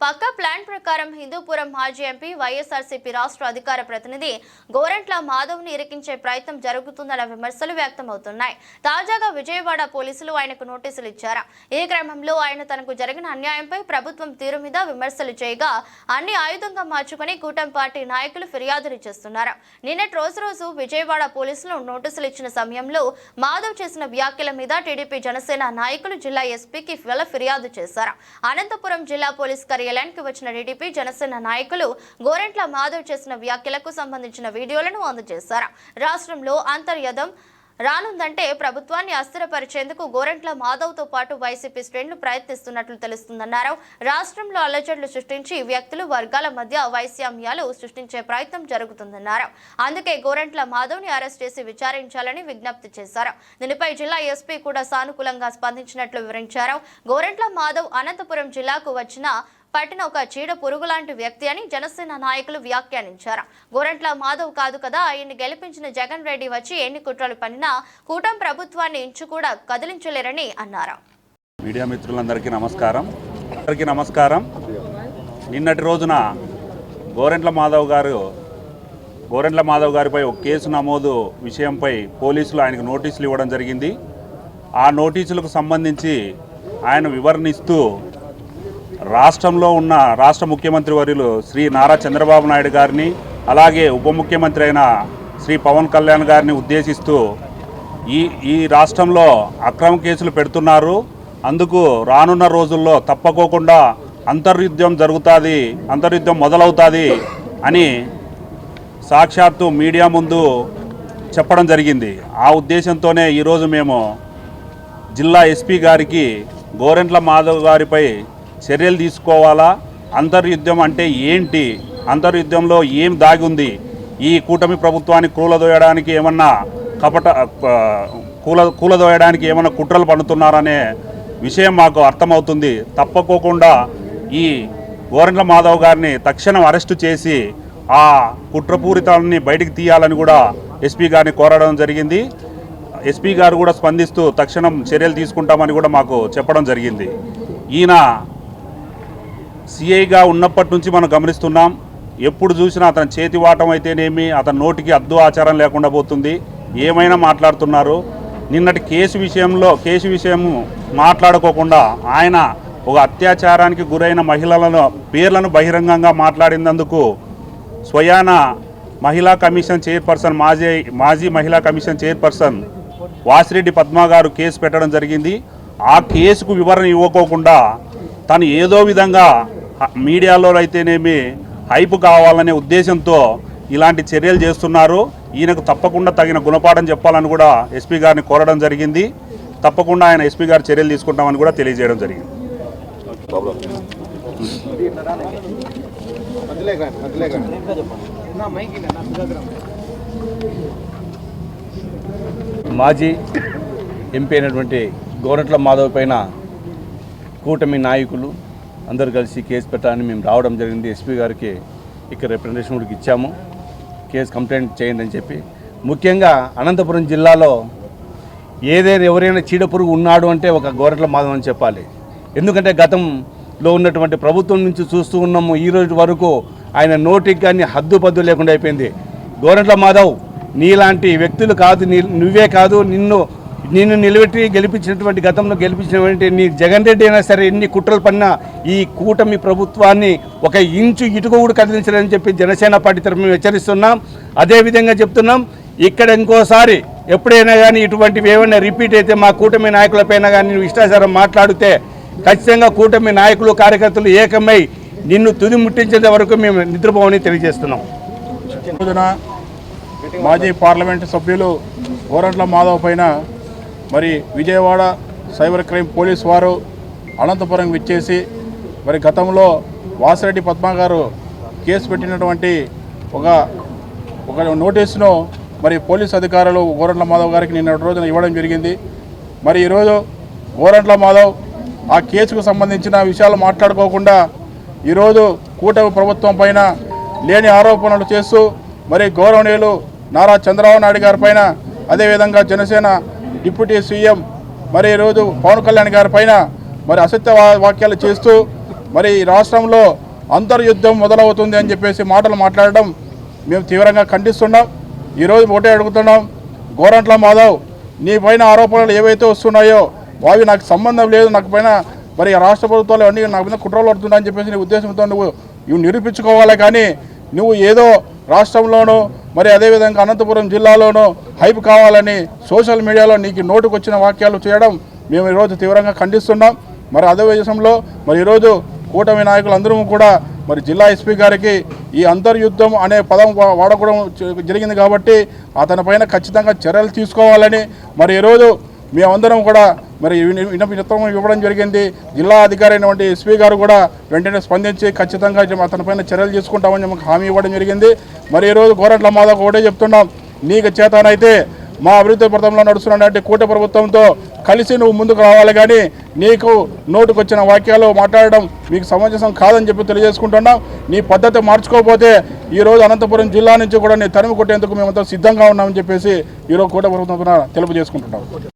పక్కా plan ప్రకారం హిందూపురం మాజీ MP YSRCP రాష్ట్ర అధికార ప్రతినిధి గోరంట్ల మాధవ్ని ఇరికించే ప్రయత్నం జరుగుతుందన్న విమర్శలు వ్యక్తమవుతున్నాయి. తాజాగా విజయవాడ పోలీసులు ఆయనకు నోటీసులు ఇచ్చారు. ఈ క్రమంలో ఆయన తనకు జరిగిన అన్యాయంపై ప్రభుత్వం తీరు మీద విమర్శలు చేయగా అన్ని ఆయుధంగా మార్చుకుని కూటమి పార్టీ నాయకులు ఫిర్యాదులు చేస్తున్నారు. నిన్నటి రోజు విజయవాడ పోలీసులు నోటీసులు ఇచ్చిన సమయంలో మాధవ్ చేసిన వ్యాఖ్యల మీద టీడీపీ జనసేన నాయకులు జిల్లా ఎస్పీకి ఫిర్యాదు చేశారు. అనంతపురం జిల్లా పోలీస్ కార్యాలయానికి వచ్చిన టీడీపీ జనసేన నాయకులు గోరంట్ల మాధవ్ చేసిన వ్యాఖ్యలకు సంబంధించిన వీడియోలను అందజేశారు. రాష్ట్రంలో అంతర్యుద్ధం రానుందంటే ప్రభుత్వాన్ని అస్థిరపరిచేందుకు గోరంట్ల మాధవ్తో పాటు వైసీపీ శ్రేణులు ప్రయత్నిస్తున్నట్లు తెలుస్తుందన్నారు. రాష్ట్రంలో అల్లజడులు సృష్టించి వ్యక్తులు వర్గాల మధ్య వైషమ్యాలు సృష్టించే ప్రయత్నం జరుగుతుందన్నారు. అందుకే గోరంట్ల మాధవ్ని అరెస్ట్ చేసి విచారించాలని విజ్ఞప్తి చేశారు. దీనిపై జిల్లా ఎస్పీ కూడా సానుకూలంగా స్పందించినట్లు వివరించారు. గోరంట్ల మాధవ్ అనంతపురం జిల్లాకు పట్టిన ఒక చీడ పురుగు లాంటి వ్యక్తి అని జనసేన నాయకులు వ్యాఖ్యానించారు. గోరంట్ల మాధవ్ కాదు కదా ఆయన్ని గెలిపించిన జగన్ రెడ్డి వచ్చి ఎన్ని కుట్రలు పన్నినా కూటమి ప్రభుత్వాన్ని ఇంచు కూడా కదిలించలేరని అన్నారు. మీడియా మిత్రులందరికీ నమస్కారం. నిన్నటి రోజున గోరంట్ల మాధవ్ గారిపై ఒక కేసు నమోదు విషయంపై పోలీసులు ఆయనకు నోటీసులు ఇవ్వడం జరిగింది. ఆ నోటీసులకు సంబంధించి ఆయన వివరణిస్తూ రాష్ట్రంలో ఉన్న రాష్ట్ర ముఖ్యమంత్రి వర్యులు శ్రీ నారా చంద్రబాబు నాయుడు గారిని అలాగే ఉప ముఖ్యమంత్రి అయిన శ్రీ పవన్ కళ్యాణ్ గారిని ఉద్దేశిస్తూ ఈ రాష్ట్రంలో అక్రమ కేసులు పెడుతున్నారు, అందుకు రానున్న రోజుల్లో తప్పకోకుండా అంతర్యుద్ధం మొదలవుతుంది అని సాక్షాత్తు మీడియా ముందు చెప్పడం జరిగింది. ఆ ఉద్దేశంతోనే ఈరోజు మేము జిల్లా ఎస్పీ గారికి గోరంట్ల మాధవ్ గారిపై చర్యలు తీసుకోవాలా, అంతర్యుద్ధం అంటే ఏంటి, అంతర్యుద్ధంలో ఏం దాగి ఉంది, ఈ కూటమి ప్రభుత్వాన్ని కూలదోయడానికి ఏమన్నా కుట్రలు పన్నుతున్నారనే విషయం మాకు అర్థమవుతుంది. తప్పకోకుండా ఈ గోరంట్ల మాధవ్ గారిని తక్షణం అరెస్టు చేసి ఆ కుట్రపూరితాన్ని బయటికి తీయాలని కూడా ఎస్పీ గారిని కోరడం జరిగింది. ఎస్పీ గారు కూడా స్పందిస్తూ తక్షణం చర్యలు తీసుకుంటామని కూడా మాకు చెప్పడం జరిగింది. ఈయన సిఐగా ఉన్నప్పటి నుంచి మనం గమనిస్తున్నాం, ఎప్పుడు చూసినా అతని చేతివాటం అయితేనేమి అతని నోటికి అద్దు ఆచారం లేకుండా పోతుంది, ఏమైనా మాట్లాడుతున్నారు. నిన్నటి కేసు విషయం మాట్లాడుకోకుండా ఆయన ఒక అత్యాచారానికి గురైన మహిళలను పేర్లను బహిరంగంగా మాట్లాడినందుకు స్వయాన మహిళా కమిషన్ చైర్పర్సన్ మాజీ మహిళా కమిషన్ చైర్పర్సన్ వాసిరెడ్డి పద్మ గారు కేసు పెట్టడం జరిగింది. ఆ కేసుకు వివరణ ఇవ్వకోకుండా తను ఏదో విధంగా మీడియాలో అయితేనేమి హైప్ కావాలనే ఉద్దేశంతో ఇలాంటి చర్యలు చేస్తున్నారు. ఈయనకు తప్పకుండా తగిన గుణపాఠం చెప్పాలని కూడా ఎస్పీ గారిని కోరడం జరిగింది. తప్పకుండా ఆయన ఎస్పీ గారు చర్యలు తీసుకుంటామని కూడా తెలియజేయడం జరిగింది. మాజీ ఎంపీ అయినటువంటి గోరంట్ల మాధవ్ పైన కూటమి నాయకులు అందరూ కలిసి కేసు పెట్టాలని మేము రావడం జరిగింది. ఎస్పీ గారికి ఇక్కడ రిప్రజెంటేషన్ కూడా ఇచ్చాము, కేసు కంప్లైంట్ చేయండి అని చెప్పి. ముఖ్యంగా అనంతపురం జిల్లాలో ఎవరైనా చీడపురుగు ఉన్నాడు అంటే ఒక గోరంట్ల మాధవ్ అని చెప్పాలి. ఎందుకంటే గతంలో ఉన్నటువంటి ప్రభుత్వం నుంచి చూస్తూ ఉన్నాము, ఈ రోజు వరకు ఆయన నోటికి కానీ హద్దుపద్దు లేకుండా అయిపోయింది. గోరంట్ల మాధవ్ నీలాంటి వ్యక్తులు కాదు, నువ్వే కాదు, నిన్ను నిలబెట్టి గెలిపించినటువంటి గతంలో గెలిపించినటువంటి నీ జగన్ రెడ్డి అయినా సరే ఎన్ని కుట్రలు పడినా ఈ కూటమి ప్రభుత్వాన్ని ఒక ఇంచు ఇటుక కూడా కదిలించాలని చెప్పి జనసేన పార్టీ తరఫున హెచ్చరిస్తున్నాం. అదేవిధంగా చెప్తున్నాం, ఇక్కడ ఇంకోసారి ఎప్పుడైనా కానీ ఇటువంటివి ఏమైనా రిపీట్ అయితే మా కూటమి నాయకులపైన కానీ నువ్వు ఇష్టాచారం మాట్లాడితే ఖచ్చితంగా కూటమి నాయకులు కార్యకర్తలు ఏకమై నిన్ను తుది ముట్టించేంత వరకు మేము నిద్రపోవని తెలియజేస్తున్నాం. మాజీ పార్లమెంటు సభ్యులు గోరంట్ల మాధవ్ పైన మరి విజయవాడ సైబర్ క్రైమ్ పోలీస్ వారు అనంతపురం విచ్చేసి మరి గతంలో వాసిరెడ్డి పద్మ గారు కేసు పెట్టినటువంటి ఒక నోటీసును మరి పోలీస్ అధికారులు గోరంట్ల మాధవ్ గారికి నిన్నటి రోజున ఇవ్వడం జరిగింది. మరి ఈరోజు గోరంట్ల మాధవ్ ఆ కేసుకు సంబంధించిన విషయాలు మాట్లాడుకోకుండా ఈరోజు కూటమి ప్రభుత్వం పైన లేని ఆరోపణలు చేస్తూ మరి గౌరవనీయులు నారా చంద్రబాబు నాయుడు గారి పైన అదేవిధంగా జనసేన డిప్యూటీ సీఎం మరి ఈరోజు పవన్ కళ్యాణ్ గారి పైన మరి అసత్య వాక్యాలు చేస్తూ మరి ఈ రాష్ట్రంలో అంతర్యుద్ధం మొదలవుతుంది అని చెప్పేసి మాటలు మాట్లాడడం మేము తీవ్రంగా ఖండిస్తున్నాం. ఈరోజు ఒకటే అడుగుతున్నాం, గోరంట్ల మాధవ్ నీ పైన ఆరోపణలు ఏవైతే వస్తున్నాయో అవి నాకు సంబంధం లేదు, నాకు పైన మరి రాష్ట్ర ప్రభుత్వాలు అన్నీ నాకు మీద కుట్రలు పడుతున్నాయని చెప్పేసి నీ ఉద్దేశంతో నువ్వు నిరూపించుకోవాలి. కానీ నువ్వు ఏదో రాష్ట్రంలోనూ మరి అదేవిధంగా అనంతపురం జిల్లాలోనూ హైప్ కావాలని సోషల్ మీడియాలో నీకు నోటుకు వచ్చిన వాక్యాలు చేయడం మేము ఈరోజు తీవ్రంగా ఖండిస్తున్నాం. మరి అదే విషయంలో మరి ఈరోజు కూటమి నాయకులందరూ కూడా మరి జిల్లా ఎస్పీ గారికి ఈ అంతర్యుద్ధం అనే పదం వాడకూడడం జరిగింది కాబట్టి అతనిపైన ఖచ్చితంగా చర్యలు తీసుకోవాలని మరి ఈరోజు మేమందరం కూడా మరి విన్నపం ఇవ్వడం జరిగింది. జిల్లా అధికారి అయినటువంటి ఎస్పీ గారు కూడా వెంటనే స్పందించి ఖచ్చితంగా అతనిపైన చర్యలు తీసుకుంటామని మాకు హామీ ఇవ్వడం జరిగింది. మరి ఈరోజు గోరంట్ల మాధవ్ ఒకటే చెప్తున్నాం, నీకు చేతనైతే మా అభివృద్ధి పథంలో నడుస్తున్నటువంటి కూటమి ప్రభుత్వంతో కలిసి నువ్వు ముందుకు రావాలి, కానీ నీకు నోటుకు వచ్చిన వాక్యాలు మాట్లాడడం మీకు సమంజసం కాదని చెప్పి తెలియజేసుకుంటున్నాం. నీ పద్ధతి మార్చుకోకపోతే ఈరోజు అనంతపురం జిల్లా నుంచి కూడా నీ తరిమి కొట్టేందుకు మేమంతా సిద్ధంగా ఉన్నామని చెప్పేసి ఈరోజు కూటమి ప్రభుత్వం తెలుపు చేసుకుంటున్నాం.